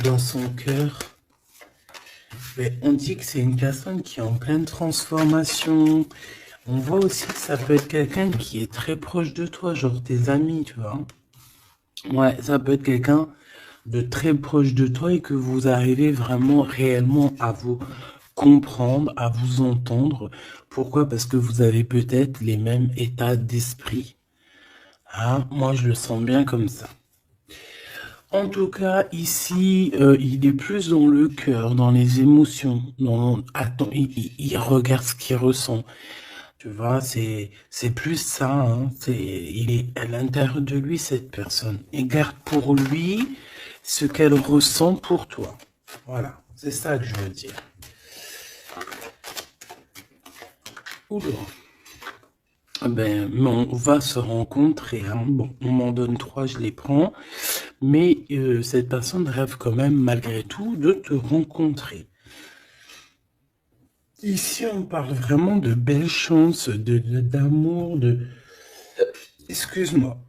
dans son cœur. Mais on dit que c'est une personne qui est en pleine transformation. On voit aussi que ça peut être quelqu'un qui est très proche de toi, genre tes amis, tu vois. Ouais, ça peut être quelqu'un de très proche de toi et que vous arrivez vraiment réellement à vous comprendre, à vous entendre. Pourquoi? Parce que vous avez peut-être les mêmes états d'esprit. Ah, moi, je le sens bien comme ça. En tout cas, ici, il est plus dans le cœur, dans les émotions. Attends, il regarde ce qu'il ressent. Tu vois, c'est plus ça. Hein. Il est à l'intérieur de lui, cette personne. Et garde pour lui ce qu'elle ressent pour toi. Voilà, c'est ça que je veux dire. Oula. Ah ben, mais on va se rencontrer. Hein. Bon, on m'en donne trois, je les prends. Mais cette personne rêve quand même, malgré tout, de te rencontrer. Ici, on parle vraiment de belles chances, d'amour, Excuse-moi.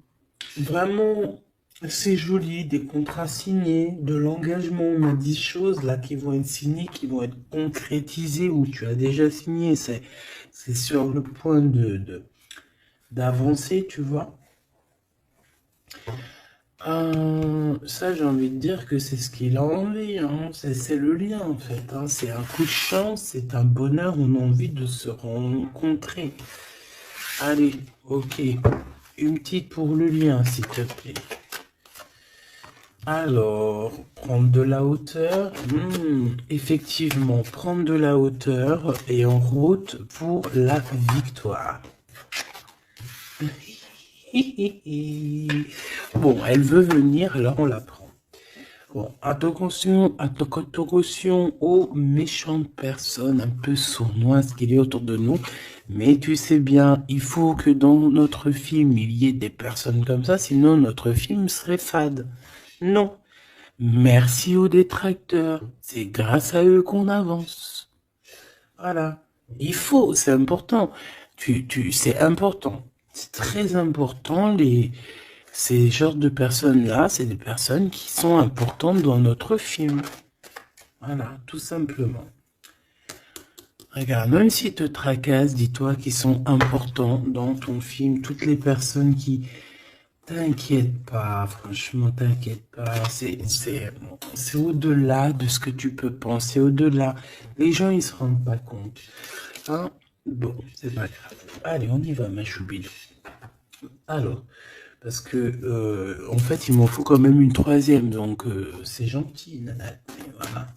Vraiment, c'est joli, des contrats signés, de l'engagement. On a 10 choses là qui vont être signées, qui vont être concrétisées ou tu as déjà signé. C'est sur le point d'avancer, tu vois. Ça, j'ai envie de dire que c'est ce qu'il a envie, hein. C'est le lien, en fait, hein. C'est un coup de chance, c'est un bonheur, on a envie de se rencontrer. Allez, ok. Une petite pour le lien, s'il te plaît. Alors, prendre de la hauteur. Effectivement, prendre de la hauteur et en route pour la victoire. Bon, elle veut venir, alors on la prend. Bon, attention aux méchantes personnes un peu sournoises qu'il y a autour de nous. Mais tu sais bien, il faut que dans notre film, il y ait des personnes comme ça, sinon notre film serait fade. Non. Merci aux détracteurs. C'est grâce à eux qu'on avance. Voilà. Il faut, c'est important. C'est important. C'est très important, ces genres de personnes-là, c'est des personnes qui sont importantes dans notre film. Voilà, tout simplement. Regarde, même s'ils te tracassent, dis-toi qu'ils sont importants dans ton film. Toutes les personnes qui... T'inquiète pas, franchement, t'inquiète pas. C'est au-delà de ce que tu peux penser, au-delà. Les gens, ils se rendent pas compte. Hein? Bon, c'est pas grave. Allez, on y va, ma choubidou. Alors, parce que, en fait, il m'en faut quand même une troisième, donc c'est gentil, nana. Et voilà.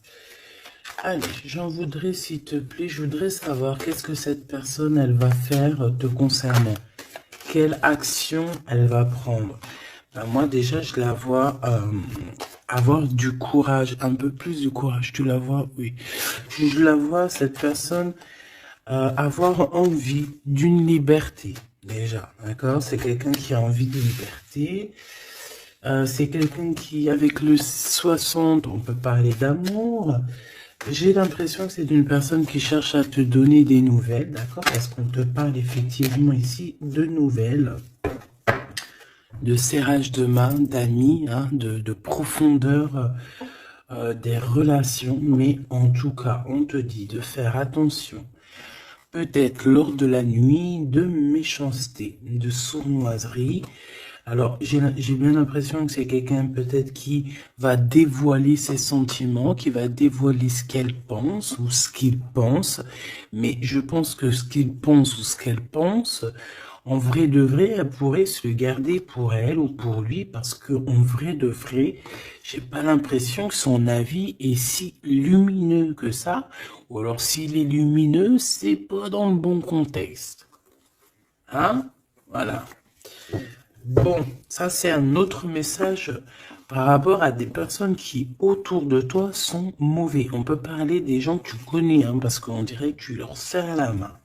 Allez, j'en voudrais, s'il te plaît, je voudrais savoir qu'est-ce que cette personne, elle va faire te concernant. Quelle action elle va prendre. Ben, moi, déjà, je la vois avoir du courage, un peu plus de courage. Tu la vois, oui. Je la vois, cette personne, avoir envie d'une liberté, déjà, d'accord? C'est quelqu'un qui a envie de liberté. C'est quelqu'un qui, avec le 60, on peut parler d'amour. J'ai l'impression que c'est une personne qui cherche à te donner des nouvelles, d'accord? Parce qu'on te parle effectivement ici de nouvelles, de serrage de main, d'amis, hein, de profondeur des relations. Mais en tout cas, on te dit de faire attention. Peut-être lors de la nuit, de méchanceté, de sournoiserie. Alors, j'ai bien l'impression que c'est quelqu'un peut-être qui va dévoiler ses sentiments, qui va dévoiler ce qu'elle pense ou ce qu'il pense. Mais je pense que ce qu'il pense ou ce qu'elle pense, en vrai de vrai, elle pourrait se le garder pour elle ou pour lui parce que en vrai de vrai, j'ai pas l'impression que son avis est si lumineux que ça. Ou alors s'il est lumineux, c'est pas dans le bon contexte. Hein? Voilà. Bon, ça c'est un autre message par rapport à des personnes qui autour de toi sont mauvais. On peut parler des gens que tu connais, hein, parce qu'on dirait que tu leur serres la main.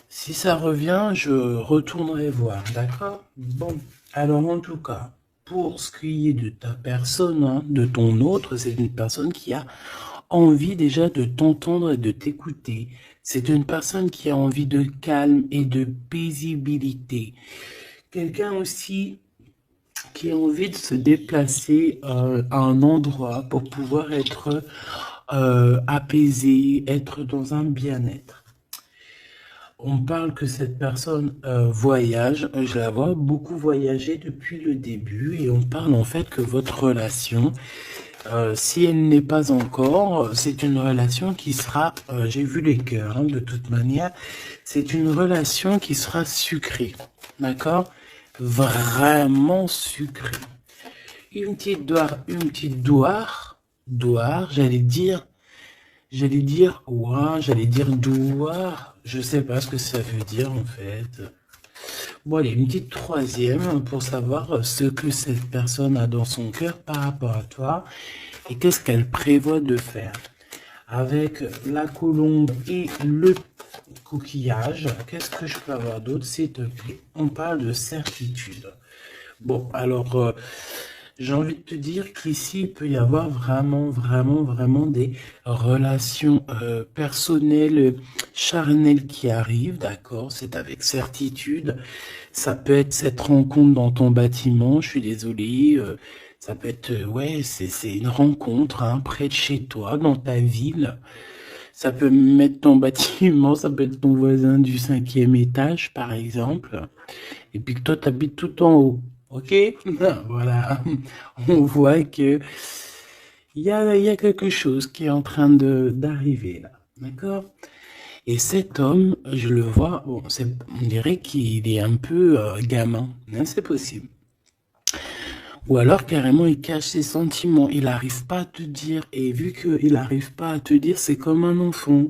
Si ça revient, je retournerai voir, d'accord? Bon, alors en tout cas, pour ce qui est de ta personne, hein, de ton autre, c'est une personne qui a envie déjà de t'entendre et de t'écouter. C'est une personne qui a envie de calme et de paisibilité. Quelqu'un aussi qui a envie de se déplacer à un endroit pour pouvoir être apaisé, être dans un bien-être. On parle que cette personne voyage, je la vois beaucoup voyager depuis le début et on parle en fait que votre relation, si elle n'est pas encore, c'est une relation qui sera, j'ai vu les cœurs hein, de toute manière, c'est une relation qui sera sucrée, d'accord? Vraiment sucrée. Une petite douar, ouah, j'allais dire douar, je sais pas ce que ça veut dire en fait. Bon, allez, une petite troisième pour savoir ce que cette personne a dans son cœur par rapport à toi et qu'est-ce qu'elle prévoit de faire. Avec la colombe et le coquillage, qu'est-ce que je peux avoir d'autre, s'il te plaît? On parle de certitude. Bon, alors, j'ai envie de te dire qu'ici, il peut y avoir vraiment des relations personnelles, charnelles qui arrivent, d'accord? C'est avec certitude. Ça peut être cette rencontre dans ton bâtiment, je suis désolé. Ça peut être, ouais, c'est une rencontre hein, près de chez toi, dans ta ville. Ça peut mettre ton bâtiment, ça peut être ton voisin du 5e étage, par exemple. Et puis que toi, t'habites tout en haut. Ok? Voilà. On voit que il y a quelque chose qui est en train d'arriver là. D'accord? Et cet homme, je le vois, bon, on dirait qu'il est un peu gamin. Hein, c'est possible. Ou alors carrément il cache ses sentiments, il n'arrive pas à te dire, et vu qu'il n'arrive pas à te dire, c'est comme un enfant.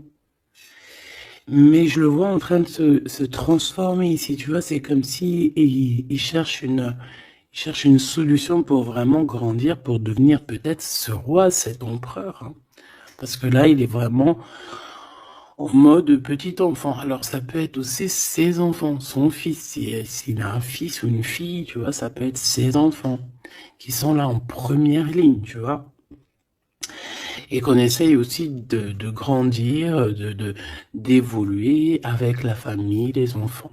Mais je le vois en train de se transformer ici, tu vois, c'est comme si il cherche une solution pour vraiment grandir, pour devenir peut-être ce roi, cet empereur. Hein. Parce que là, il est vraiment en mode petit enfant. Alors ça peut être aussi ses enfants, son fils, s'il a un fils ou une fille, tu vois, ça peut être ses enfants qui sont là en première ligne, tu vois. Et qu'on essaye aussi de grandir, d'évoluer avec la famille, les enfants.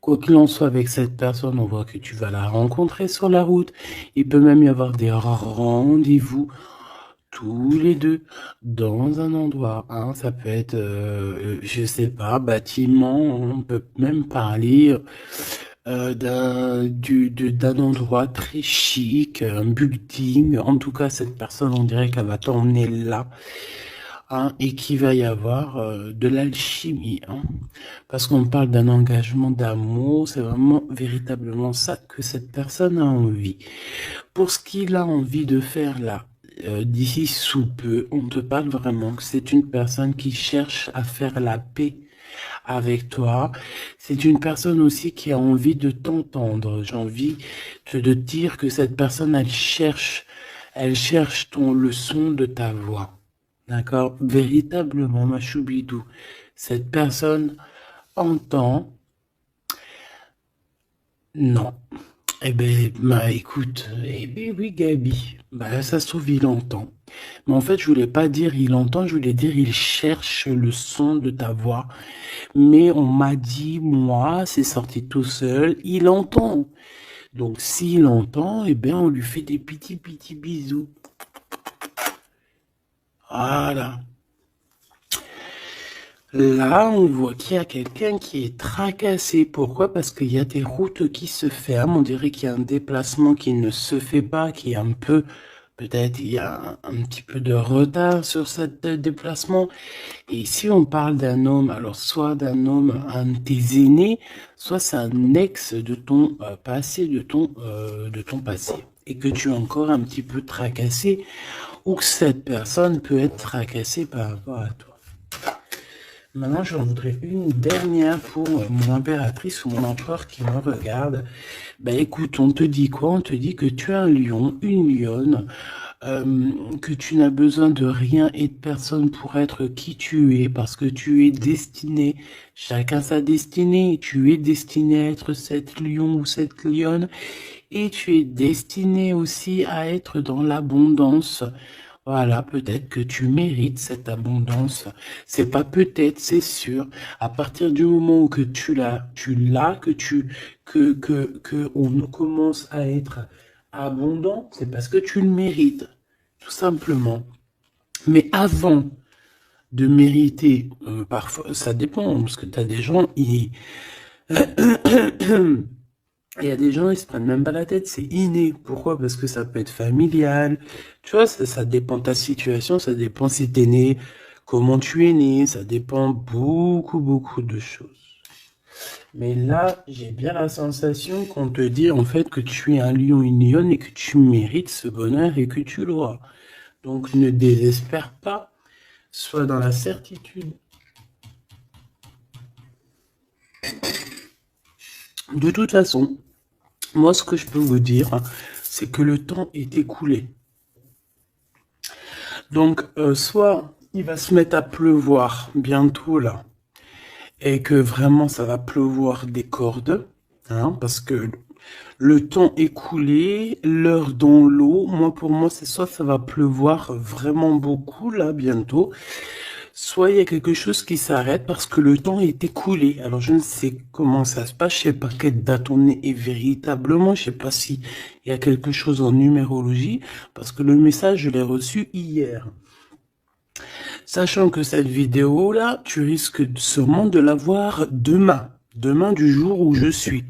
Quoi qu'il en soit avec cette personne, on voit que tu vas la rencontrer sur la route. Il peut même y avoir des rendez-vous tous les deux dans un endroit. Hein. Ça peut être, je sais pas, bâtiment. On peut même parler d'un endroit très chic, un building. En tout cas, cette personne, on dirait qu'elle va t'emmener là. Hein, et qu'il va y avoir de l'alchimie. Hein, parce qu'on parle d'un engagement d'amour, c'est vraiment véritablement ça que cette personne a envie. Pour ce qu'il a envie de faire là, d'ici sous peu, on te parle vraiment que c'est une personne qui cherche à faire la paix avec toi. C'est une personne aussi qui a envie de t'entendre. J'ai envie de dire que cette personne, elle cherche le son de ta voix. D'accord? Véritablement, ma choubidou. Cette personne entend. Non. Eh ben, bah, écoute, eh ben oui, Gabi. Bah, ça se trouve, il entend. Mais en fait, je voulais pas dire il entend, je voulais dire il cherche le son de ta voix. Mais on m'a dit, moi, c'est sorti tout seul, il entend. Donc, s'il entend, eh ben, on lui fait des petits bisous. Voilà. Là, on voit qu'il y a quelqu'un qui est tracassé. Pourquoi? Parce qu'il y a des routes qui se ferment. On dirait qu'il y a un déplacement qui ne se fait pas, qui est un peu, peut-être il y a un petit peu de retard sur ce déplacement. Et si on parle d'un homme, alors soit d'un homme, un de tes aînés, soit c'est un ex de ton passé, de ton passé. Et que tu es encore un petit peu tracassé, ou que cette personne peut être tracassée par rapport à toi. Maintenant, j'en voudrais une dernière pour mon impératrice ou mon empereur qui me regarde. Ben écoute, on te dit quoi? On te dit que tu es un lion, une lionne, que tu n'as besoin de rien et de personne pour être qui tu es, parce que tu es destiné, chacun sa destinée, tu es destiné à être cette lion ou cette lionne, et tu es destiné aussi à être dans l'abondance. Voilà, peut-être que tu mérites cette abondance. C'est pas peut-être, c'est sûr. À partir du moment où que tu l'as, que on commence à être abondant, c'est parce que tu le mérites, tout simplement. Mais avant de mériter, parfois, ça dépend, parce que tu as des gens, il y a des gens, ils se prennent même pas la tête, c'est inné. Pourquoi? Parce que ça peut être familial. Tu vois, ça dépend de ta situation, ça dépend si t'es né, comment tu es né, ça dépend beaucoup de choses. Mais là, j'ai bien la sensation qu'on te dit en fait que tu es un lion, une lionne et que tu mérites ce bonheur et que tu l'auras. Donc ne désespère pas, sois dans la certitude. De toute façon, moi ce que je peux vous dire, c'est que le temps est écoulé. Donc soit il va se mettre à pleuvoir bientôt là, et que vraiment ça va pleuvoir des cordes, hein, parce que le temps écoulé, l'heure dans l'eau, moi pour moi c'est soit ça va pleuvoir vraiment beaucoup là bientôt, soit il y a quelque chose qui s'arrête parce que le temps est écoulé. Alors je ne sais comment ça se passe, je sais pas quelle date on est véritablement, je sais pas si il y a quelque chose en numérologie, parce que le message je l'ai reçu hier. Sachant que cette vidéo-là, tu risques sûrement de la voir demain. Demain du jour où je suis.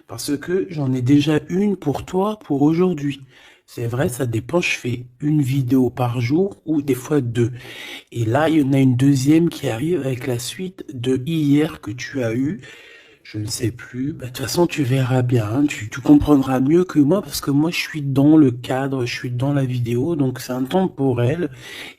Parce que j'en ai déjà une pour toi pour aujourd'hui. C'est vrai, ça dépend, je fais une vidéo par jour ou des fois deux. Et là, il y en a une deuxième qui arrive avec la suite de hier que tu as eu. Je ne sais plus. Bah, de toute façon, tu verras bien. Hein. Tu comprendras mieux que moi parce que moi, je suis dans le cadre, je suis dans la vidéo. Donc, c'est un temporel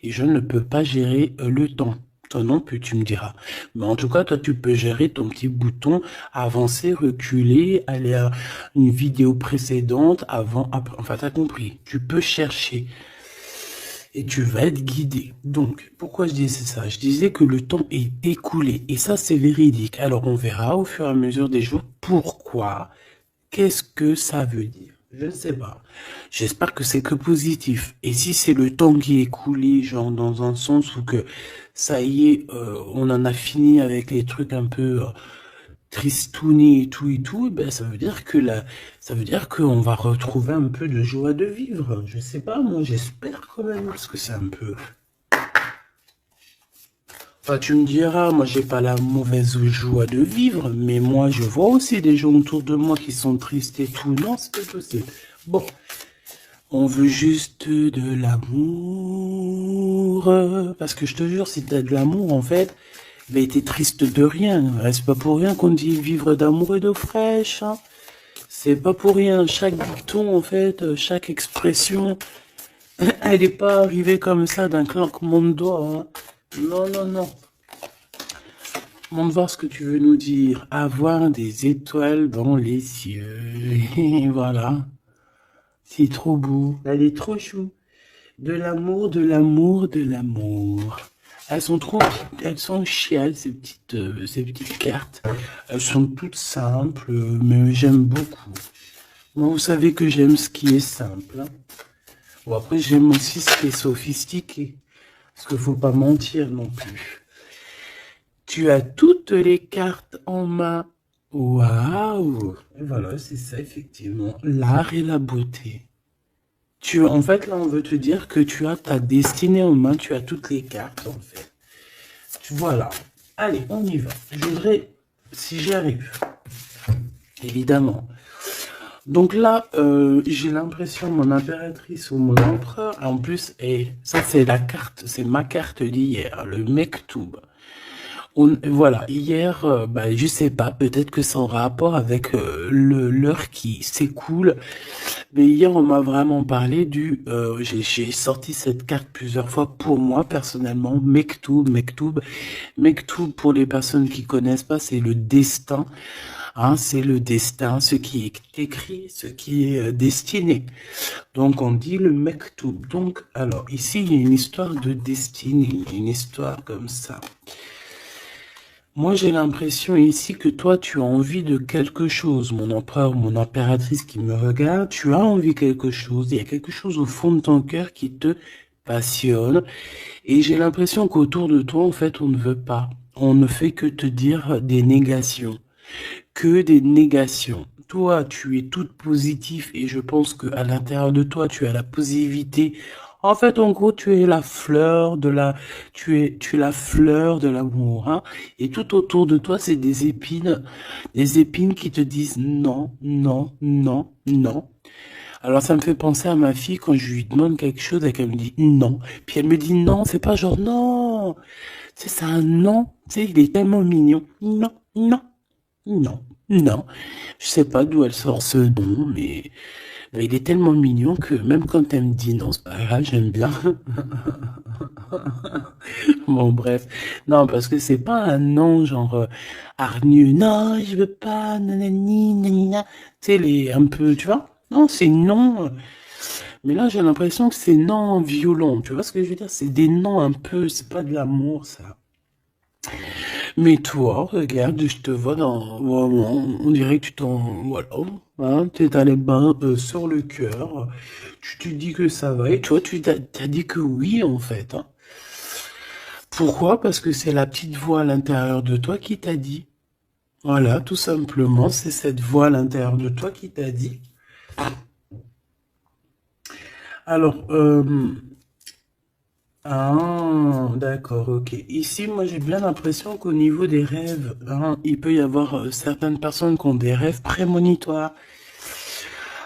et je ne peux pas gérer le temps. Toi non plus, tu me diras. Mais en tout cas, toi, tu peux gérer ton petit bouton avancer, reculer, aller à une vidéo précédente, avant, après. Enfin, t'as compris. Tu peux chercher et tu vas être guidé. Donc, pourquoi je disais ça? Je disais que le temps est écoulé et ça, c'est véridique. Alors, on verra au fur et à mesure des jours pourquoi. Qu'est-ce que ça veut dire? Je ne sais pas. J'espère que c'est que positif. Et si c'est le temps qui est écoulé, genre dans un sens où que ça y est, on en a fini avec les trucs un peu tristouné et tout, ben ça veut dire que ça veut dire qu'on va retrouver un peu de joie de vivre. Je sais pas, moi j'espère quand même, parce que c'est un peu. Enfin, tu me diras, moi j'ai pas la mauvaise joie de vivre, mais moi je vois aussi des gens autour de moi qui sont tristes et tout. Non, c'est pas possible. Bon, on veut juste de l'amour. Parce que je te jure, si t'as de l'amour, en fait, ben t'es triste de rien. C'est pas pour rien qu'on dit vivre d'amour et d'eau fraîche. Hein. C'est pas pour rien. Chaque dicton, en fait, chaque expression, elle est pas arrivée comme ça d'un claquement de doigts. Hein. Non, non, non. Montre voir ce que tu veux nous dire. Avoir des étoiles dans les cieux. Voilà. C'est trop beau. Elle est trop chou. De l'amour, de l'amour, de l'amour. Elles sont trop, elles sont chiales, ces petites cartes. Elles sont toutes simples, mais j'aime beaucoup. Moi, vous savez que j'aime ce qui est simple. Hein. Bon, après, j'aime aussi ce qui est sophistiqué. Parce qu'il faut pas mentir non plus. Tu as toutes les cartes en main. Waouh! Et voilà, c'est ça, effectivement. L'art et la beauté. En fait, là, on veut te dire que tu as ta destinée en main, tu as toutes les cartes, en fait. Voilà. Allez, on y va. Je voudrais, si j'y arrive, évidemment. Donc là, j'ai l'impression, mon impératrice ou mon empereur, en plus, et ça c'est la carte, c'est ma carte d'hier, le Mektoub. Voilà, hier, bah, je sais pas, peut-être que c'est en rapport avec l'heure qui s'écoule, mais hier on m'a vraiment parlé j'ai sorti cette carte plusieurs fois pour moi personnellement, Mektoub, pour les personnes qui connaissent pas, c'est le destin, hein, c'est le destin, ce qui est écrit, ce qui est destiné. Donc on dit le Mektoub. Donc alors ici il y a une histoire de destinée, une histoire comme ça. Moi, j'ai l'impression ici que toi, tu as envie de quelque chose. Mon empereur, mon impératrice qui me regarde, tu as envie de quelque chose. Il y a quelque chose au fond de ton cœur qui te passionne. Et j'ai l'impression qu'autour de toi, en fait, on ne veut pas. On ne fait que te dire des négations. Que des négations. toi, tu es toute positive et je pense que à l'intérieur de toi, tu as la positivité. En fait, en gros, tu es la fleur de la, tu es la fleur de l'amour, hein. Et tout autour de toi, c'est des épines qui te disent non, non, non, non. Alors ça me fait penser à ma fille quand je lui demande quelque chose et qu'elle me dit non. Puis elle me dit non, c'est pas genre non. C'est un non. Tu sais, il est tellement mignon. Non, non, non, non. Je sais pas d'où elle sort ce nom, mais il est tellement mignon que même quand elle me dit non, c'est pas grave, j'aime bien. Bon, bref. Non, parce que c'est pas un non genre hargneux. Non, je veux pas, nanani, nanina. Tu sais, les un peu, tu vois? Non, c'est non. Mais là, j'ai l'impression que c'est non violent. Tu vois ce que je veux dire? C'est des noms un peu, c'est pas de l'amour, ça. Mais toi, regarde, je te vois dans, vraiment, on dirait que tu t'en, voilà, hein, t'es allé bain sur le cœur. Tu te dis que ça va et toi, t'as dit que oui, en fait, hein. Pourquoi? Parce que c'est la petite voix à l'intérieur de toi qui t'a dit. Voilà, tout simplement, c'est cette voix à l'intérieur de toi qui t'a dit. Alors, ah, d'accord, ok. Ici, moi, j'ai bien l'impression qu'au niveau des rêves, hein, il peut y avoir certaines personnes qui ont des rêves prémonitoires.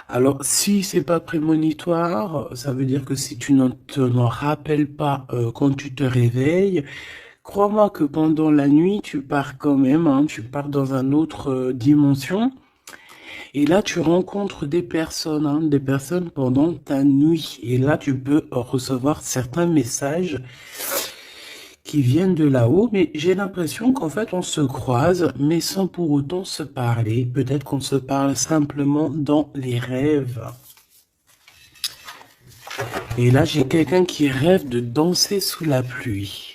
Alors, si c'est pas prémonitoire, ça veut dire que si tu ne t'en rappelles pas quand tu te réveilles, crois-moi que pendant la nuit, tu pars quand même, hein, tu pars dans une autre dimension. Et là, tu rencontres hein, des personnes pendant ta nuit. Et là, tu peux recevoir certains messages qui viennent de là-haut. Mais j'ai l'impression qu'en fait, on se croise, mais sans pour autant se parler. Peut-être qu'on se parle simplement dans les rêves. Et là, j'ai quelqu'un qui rêve de danser sous la pluie.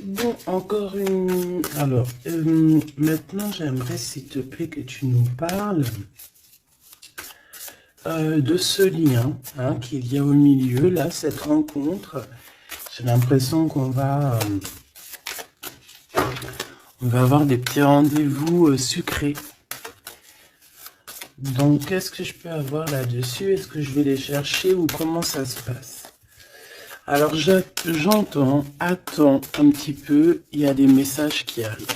Bon, encore une... Alors, maintenant, j'aimerais, s'il te plaît, que tu nous parles de ce lien hein, qu'il y a au milieu, là, cette rencontre. J'ai l'impression on va avoir des petits rendez-vous sucrés. Donc, qu'est-ce que je peux avoir là-dessus? Est-ce que je vais les chercher ou comment ça se passe? Alors, j'entends, attends un petit peu, il y a des messages qui arrivent.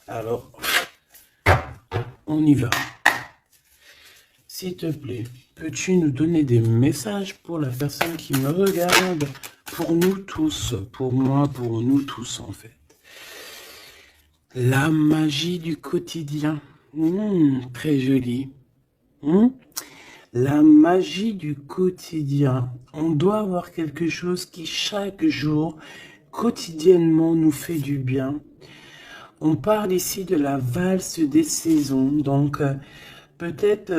Alors, on y va. S'il te plaît, peux-tu nous donner des messages pour la personne qui me regarde? Pour nous tous, pour moi, pour nous tous en fait. La magie du quotidien. Très joli. La magie du quotidien. On doit avoir quelque chose qui chaque jour, quotidiennement, nous fait du bien. On parle ici de la valse des saisons. Donc, peut-être,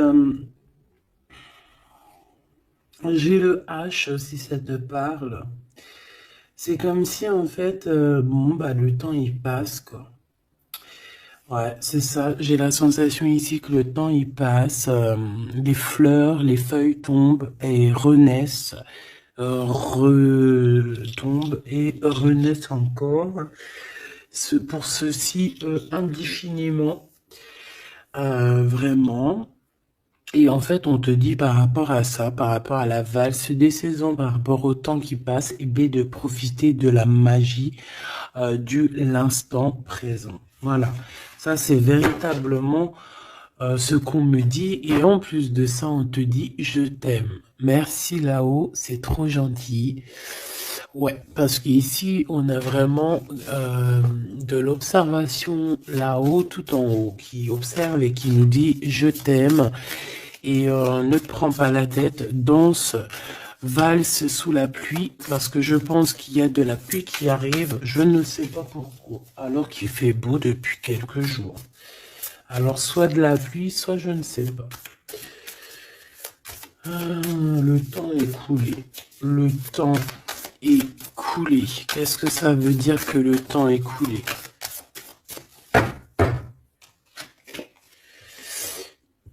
j'ai le H si ça te parle. C'est comme si en fait, bon bah le temps il passe quoi. Ouais, c'est ça. J'ai la sensation ici que le temps il passe, les fleurs, les feuilles tombent et renaissent, retombent et renaissent encore. Pour ceci indéfiniment, vraiment. Et en fait, on te dit par rapport à ça, par rapport à la valse des saisons, par rapport au temps qui passe, et bien de profiter de la magie du l'instant présent. Voilà, ça c'est véritablement ce qu'on me dit. Et en plus de ça, on te dit je t'aime. Merci là-haut, c'est trop gentil. Ouais, parce qu'ici, on a vraiment de l'observation là-haut, tout en haut, qui observe et qui nous dit je t'aime. Et ne te prends pas la tête, danse, valse sous la pluie, parce que je pense qu'il y a de la pluie qui arrive, je ne sais pas pourquoi, alors qu'il fait beau depuis quelques jours. Alors soit de la pluie, soit je ne sais pas. Le temps est coulé. Le temps est coulé. Qu'est-ce que ça veut dire que le temps est coulé?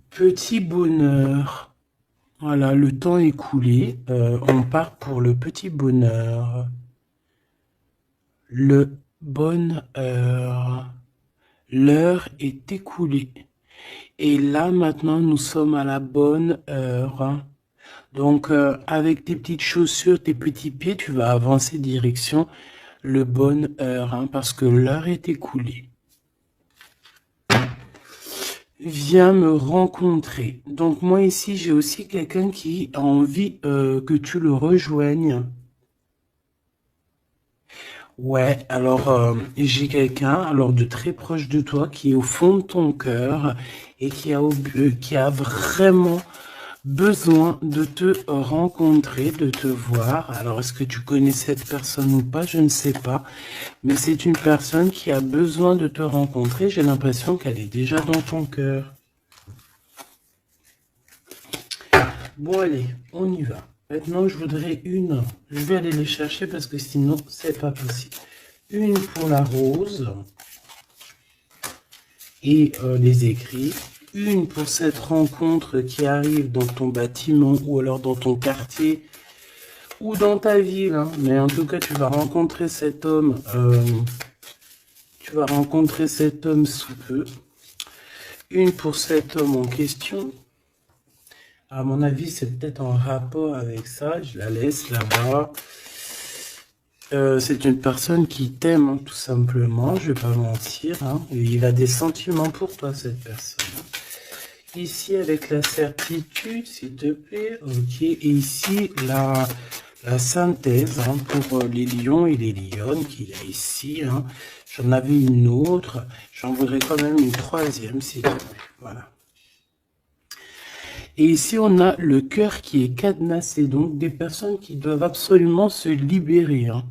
Petit bonheur. Voilà, le temps est coulé. On part pour le petit bonheur. Le bonne heure. L'heure est écoulée. Et là, maintenant, nous sommes à la bonne heure. Donc, avec tes petites chaussures, tes petits pieds, tu vas avancer direction le bonne heure, hein, parce que l'heure est écoulée. Viens me rencontrer. Donc, moi, ici, j'ai aussi quelqu'un qui a envie que tu le rejoignes. Ouais, alors j'ai quelqu'un alors de très proche de toi qui est au fond de ton cœur et qui a vraiment besoin de te rencontrer, de te voir. Alors est-ce que tu connais cette personne ou pas? Je ne sais pas, mais c'est une personne qui a besoin de te rencontrer. J'ai l'impression qu'elle est déjà dans ton cœur. Bon allez, on y va. Maintenant, je voudrais une. Je vais aller les chercher parce que sinon, c'est pas possible. Une pour la rose et les écrits. Une pour cette rencontre qui arrive dans ton bâtiment ou alors dans ton quartier ou dans ta ville. Hein. Mais en tout cas, tu vas rencontrer cet homme. Tu vas rencontrer cet homme sous peu. Une pour cet homme en question. À mon avis, c'est peut-être en rapport avec ça. Je la laisse là-bas. C'est une personne qui t'aime, hein, tout simplement. Je vais pas mentir. Hein. Il a des sentiments pour toi, cette personne. Ici, avec la certitude, s'il te plaît. Ok. Et ici, la synthèse hein, pour les lions et les lionnes qu'il y a ici. Hein. J'en avais une autre. J'en voudrais quand même une troisième, s'il te plaît. Voilà. Et ici, on a le cœur qui est cadenassé, donc des personnes qui doivent absolument se libérer. Hein,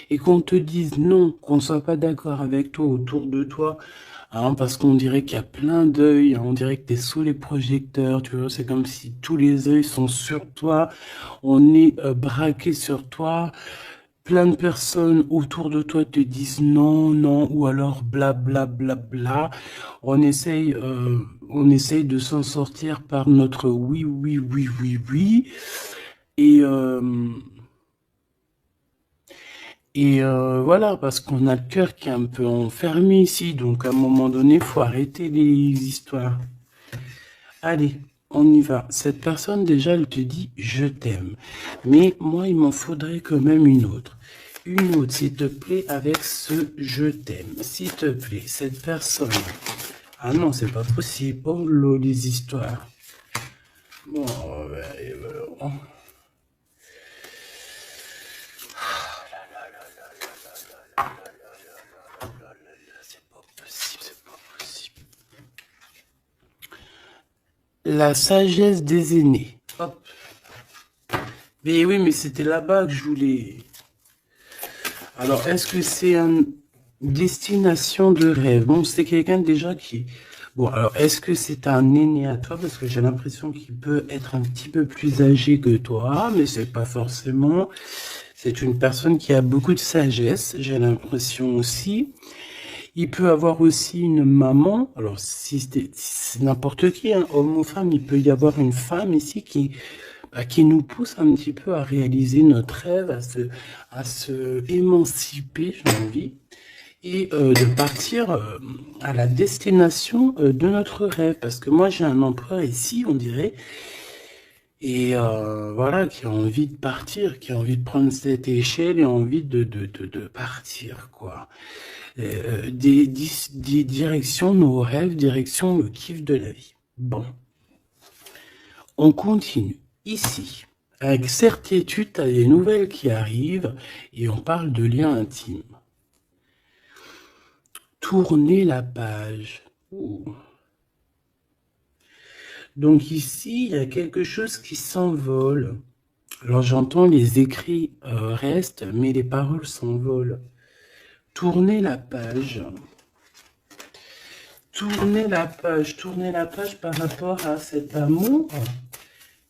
et qu'on te dise non, qu'on ne soit pas d'accord avec toi, autour de toi, hein, parce qu'on dirait qu'il y a plein d'œils, hein, on dirait que tu es sous les projecteurs, tu vois, c'est comme si tous les œils sont sur toi, on est braqué sur toi. Plein de personnes autour de toi te disent non, non, ou alors bla bla bla bla. On essaye de s'en sortir par notre oui, oui, oui, oui, oui. Et, voilà, parce qu'on a le cœur qui est un peu enfermé ici. Donc à un moment donné, il faut arrêter les histoires. Allez, on y va. Cette personne, déjà, elle te dit « je t'aime ». Mais moi, il m'en faudrait quand même une autre. Une autre, s'il te plaît, avec ce « je t'aime ». S'il te plaît, cette personne... Ah non, c'est pas possible. Oh là, les histoires. Bon, ben, c'est pas possible, c'est pas possible. La sagesse des aînés. Hop. Mais oui, mais c'était là-bas que je voulais... Alors, est-ce que c'est une destination de rêve? Bon, c'est quelqu'un déjà qui... Bon, alors, est-ce que c'est un aîné à toi? Parce que j'ai l'impression qu'il peut être un petit peu plus âgé que toi, mais c'est pas forcément. C'est une personne qui a beaucoup de sagesse, j'ai l'impression aussi. Il peut avoir aussi une maman. Alors, si c'est n'importe qui, hein, homme ou femme, il peut y avoir une femme ici qui nous pousse un petit peu à réaliser notre rêve, à se émanciper, j'ai envie, et de partir à la destination de notre rêve. Parce que moi, j'ai un empereur ici, on dirait, et voilà, qui a envie de partir, qui a envie de prendre cette échelle et envie de partir, quoi. Des directions, nos rêves, direction le kiff de la vie. Bon, on continue. Ici, avec certitude, tu as des nouvelles qui arrivent et on parle de liens intimes. Tourner la page. Ouh. Donc ici, il y a quelque chose qui s'envole. Alors j'entends les écrits restent, mais les paroles s'envolent. Tourner la page. Tourner la page par rapport à cet amour.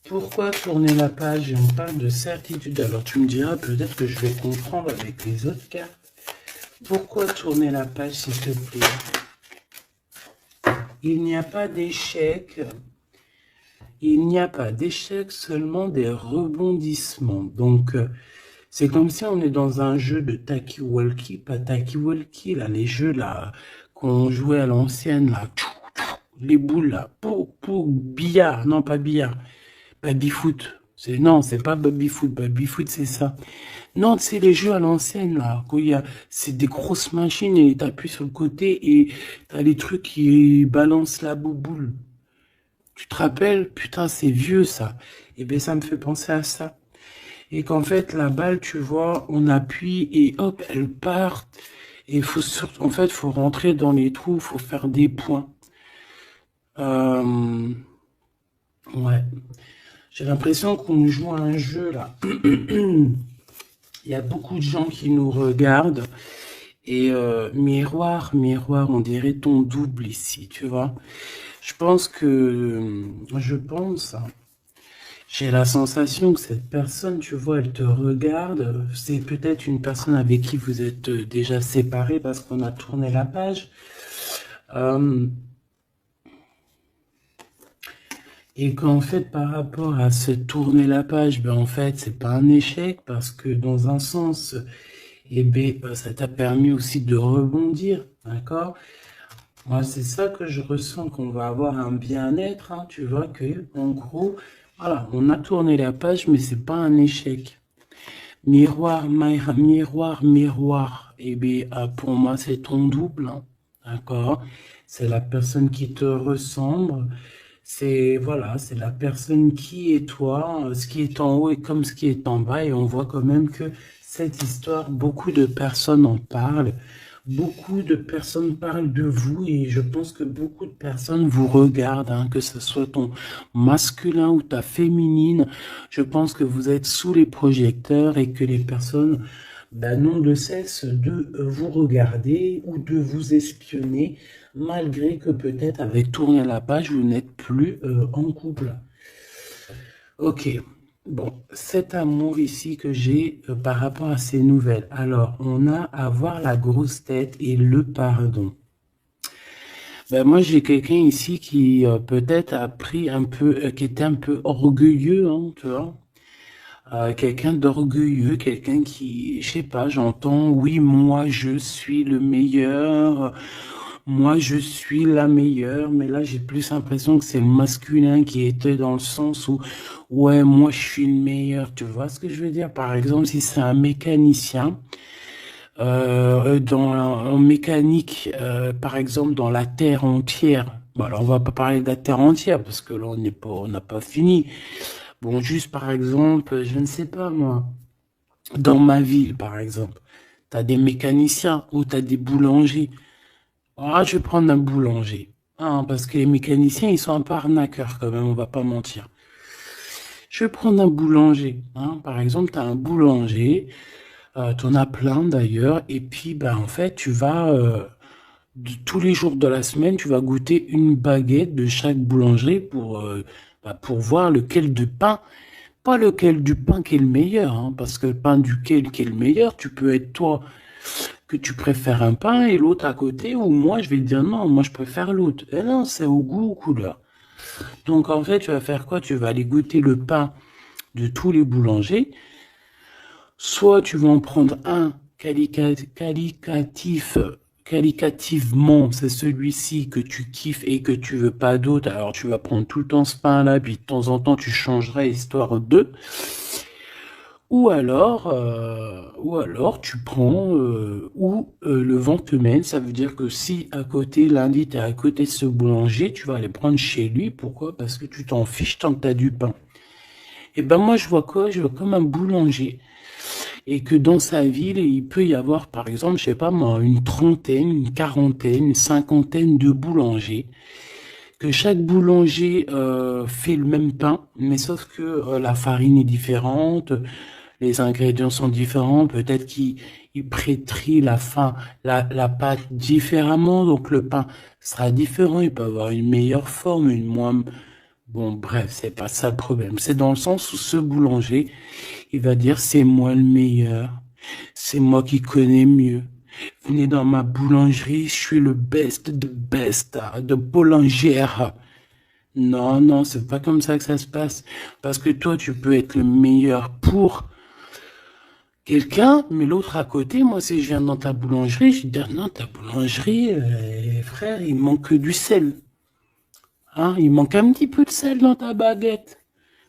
Pourquoi tourner la page? On parle de certitude. Alors tu me diras peut-être que je vais comprendre avec les autres cartes. Pourquoi tourner la page, s'il te plaît? Il n'y a pas d'échec. Il n'y a pas d'échec, seulement des rebondissements. Donc, C'est comme si on est dans un jeu de Taki-Walkie, pas Taki-Walkie, là, les jeux là qu'on jouait à l'ancienne, là, les boules là, pour, billard, non pas billard, baby-foot. Non, c'est pas baby-foot, baby-foot c'est ça. Non, c'est les jeux à l'ancienne là, où c'est des grosses machines et t'appuies sur le côté et t'as les trucs qui balancent la bouboule. Tu te rappelles? Putain, c'est vieux ça. Et ben ça me fait penser à ça. Et qu'en fait, la balle, tu vois, on appuie et hop, elle part. Et en fait, faut rentrer dans les trous, faut faire des points. Euh, ouais. J'ai l'impression qu'on joue à un jeu là. Il y a beaucoup de gens qui nous regardent. Et miroir, miroir, on dirait ton double ici, tu vois. Je pense, j'ai la sensation que cette personne, tu vois, elle te regarde. C'est peut-être une personne avec qui vous êtes déjà séparés parce qu'on a tourné la page. Euh, et qu'en fait, par rapport à se tourner la page, ben en fait, c'est pas un échec parce que dans un sens, eh ben, ça t'a permis aussi de rebondir, d'accord? Moi, c'est ça que je ressens, qu'on va avoir un bien-être, hein, tu vois, que, en gros, voilà, on a tourné la page, mais c'est pas un échec. Miroir, miroir, miroir. Eh bien, pour moi, c'est ton double, hein, d'accord? C'est la personne qui te ressemble. C'est, voilà, c'est la personne qui est toi. Ce qui est en haut est comme ce qui est en bas. Et on voit quand même que cette histoire, beaucoup de personnes en parlent. Beaucoup de personnes parlent de vous et je pense que beaucoup de personnes vous regardent, hein, que ce soit ton masculin ou ta féminine. Je pense que vous êtes sous les projecteurs et que les personnes n'ont de cesse de vous regarder ou de vous espionner, malgré que peut-être avec tourner la page, vous n'êtes plus en couple. Ok. Bon, cet amour ici que j'ai par rapport à ces nouvelles. Alors, on a à voir la grosse tête et le pardon. Ben, moi, j'ai quelqu'un ici qui peut-être a pris un peu, qui était un peu orgueilleux, hein, tu vois. Quelqu'un d'orgueilleux, quelqu'un qui, je sais pas, j'entends, oui, moi, je suis le meilleur. Moi, je suis la meilleure, mais là, j'ai plus l'impression que c'est le masculin qui était dans le sens où, ouais, moi, je suis le meilleur. Tu vois ce que je veux dire? Par exemple, si c'est un mécanicien, en mécanique, par exemple, dans la Terre entière. Bon, alors, on va pas parler de la Terre entière parce que là, on n'a pas fini. Bon, juste par exemple, je ne sais pas moi, dans ma ville, par exemple, t'as des mécaniciens ou t'as des boulangers. Ah, je vais prendre un boulanger. Ah, parce que les mécaniciens, ils sont un peu arnaqueurs quand même, on va pas mentir. Je vais prendre un boulanger. Hein. Par exemple, tu as un boulanger, tu en as plein d'ailleurs, et puis ben, en fait, tu vas, tous les jours de la semaine, tu vas goûter une baguette de chaque boulangerie pour voir lequel de pain, pas lequel du pain qui est le meilleur, hein, parce que le pain duquel qui est le meilleur, tu peux être toi que tu préfères un pain et l'autre à côté, ou moi je vais te dire non, moi je préfère l'autre. Et non, c'est au goût, aux couleurs. Donc en fait, tu vas faire quoi? Tu vas aller goûter le pain de tous les boulangers. Soit tu vas en prendre un qualitativement, c'est celui-ci que tu kiffes et que tu veux pas d'autre. Alors tu vas prendre tout le temps ce pain-là, puis de temps en temps tu changerais histoire de. Ou alors tu prends le vent te mène, ça veut dire que si à côté, lundi, tu es à côté de ce boulanger, tu vas aller prendre chez lui. Pourquoi? Parce que tu t'en fiches tant que tu as du pain. Et ben moi, je vois quoi? Je vois comme un boulanger. Et que dans sa ville, il peut y avoir, par exemple, je sais pas moi, une trentaine, une quarantaine, une cinquantaine de boulangers. Que chaque boulanger fait le même pain, mais sauf que la farine est différente, les ingrédients sont différents, peut-être qu'ils prêtrient la pâte différemment, donc le pain sera différent, il peut avoir une meilleure forme, une moins... Bon, bref, c'est pas ça le problème. C'est dans le sens où ce boulanger, il va dire c'est moi le meilleur, c'est moi qui connais mieux. Venez dans ma boulangerie, je suis le best de best, de boulangère. Non, non, c'est pas comme ça que ça se passe. Parce que toi, tu peux être le meilleur pour quelqu'un, mais l'autre à côté, moi, si je viens dans ta boulangerie, je dis, non, ta boulangerie, frère, il manque du sel. Hein, il manque un petit peu de sel dans ta baguette.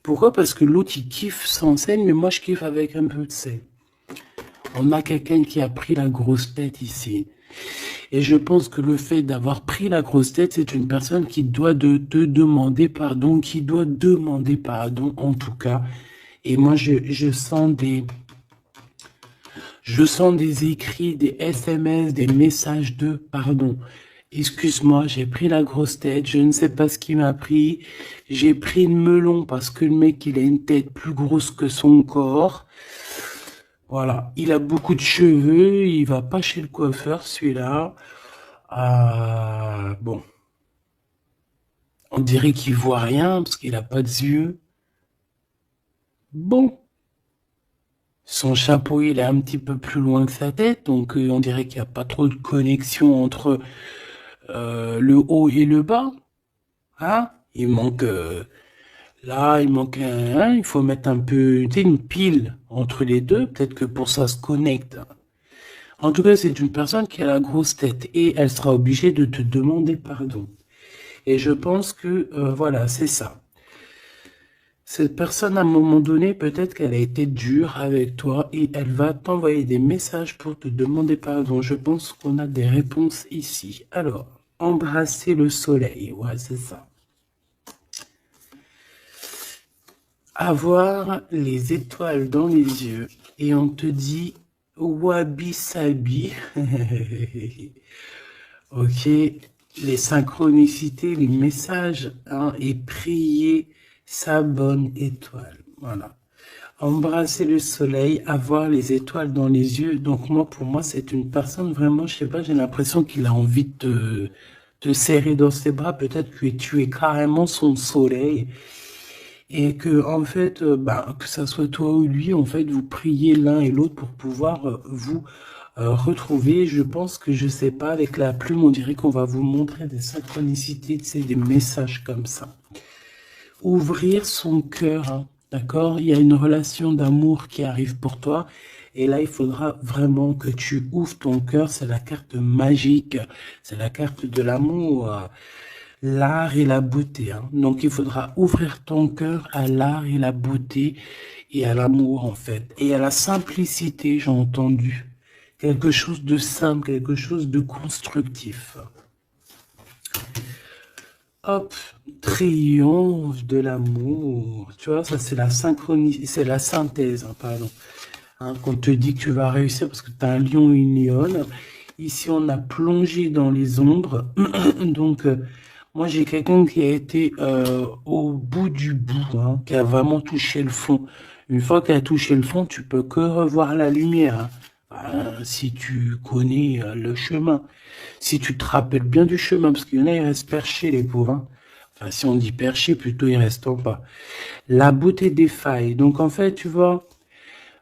Pourquoi? Parce que l'autre, il kiffe sans sel, mais moi, je kiffe avec un peu de sel. On a quelqu'un qui a pris la grosse tête ici. Et je pense que le fait d'avoir pris la grosse tête, c'est une personne qui doit te demander pardon, qui doit demander pardon, en tout cas. Et moi, je sens des écrits, des SMS, des messages de pardon. Excuse-moi, j'ai pris la grosse tête, je ne sais pas ce qui m'a pris. J'ai pris le melon parce que le mec, il a une tête plus grosse que son corps. Voilà, il a beaucoup de cheveux, il va pas chez le coiffeur, celui-là. Bon, on dirait qu'il voit rien parce qu'il a pas de yeux. Bon, son chapeau, il est un petit peu plus loin que sa tête, donc on dirait qu'il n'y a pas trop de connexion entre le haut et le bas. Hein? Il manque là, il manque il faut mettre un peu, tu sais, une pile entre les deux, peut-être que pour ça se connecte. En tout cas, c'est une personne qui a la grosse tête et elle sera obligée de te demander pardon. Et je pense que, voilà, c'est ça. Cette personne, à un moment donné, peut-être qu'elle a été dure avec toi et elle va t'envoyer des messages pour te demander pardon. Je pense qu'on a des réponses ici. Alors, embrasser le soleil, ouais, c'est ça. Avoir les étoiles dans les yeux et on te dit wabi sabi. Ok, les synchronicités, les messages, hein, et prier sa bonne étoile. Voilà. Embrasser le soleil, avoir les étoiles dans les yeux. Donc moi, pour moi, c'est une personne vraiment, je sais pas, j'ai l'impression qu'il a envie de te serrer dans ses bras. Peut-être que tu es carrément son soleil. Et que, en fait, que ça soit toi ou lui, en fait, vous priez l'un et l'autre pour pouvoir vous retrouver. Je pense que, je sais pas, avec la plume, on dirait qu'on va vous montrer des synchronicités, tu sais, des messages comme ça. Ouvrir son cœur, hein, d'accord? Il y a une relation d'amour qui arrive pour toi. Et là, il faudra vraiment que tu ouvres ton cœur. C'est la carte magique. C'est la carte de l'amour. L'art et la beauté. Hein. Donc, il faudra ouvrir ton cœur à l'art et la beauté et à l'amour, en fait. Et à la simplicité, j'ai entendu. Quelque chose de simple, quelque chose de constructif. Hop, triomphe de l'amour. Tu vois, ça, c'est la synchronie, c'est la synthèse, hein, pardon. Hein, qu'on te dit que tu vas réussir parce que tu as un lion et une lionne. Ici, on a plongé dans les ombres. Donc, moi, j'ai quelqu'un qui a été au bout du bout, hein, qui a vraiment touché le fond. Une fois qu'il a touché le fond, tu peux que revoir la lumière. Hein. Si tu connais le chemin, si tu te rappelles bien du chemin, parce qu'il y en a, ils restent perchés, les pauvres. Hein. Enfin, si on dit perchés, plutôt ils restent en bas. La beauté des failles. Donc, en fait, tu vois,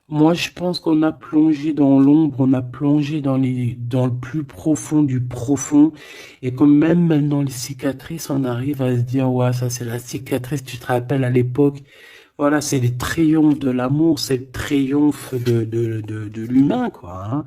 moi, je pense qu'on a plongé dans l'ombre, on a plongé dans le plus profond du profond, et que même dans les cicatrices, on arrive à se dire, ouais, ça c'est la cicatrice, tu te rappelles à l'époque, voilà, c'est les triomphes de l'amour, c'est le triomphe de l'humain, quoi. Hein.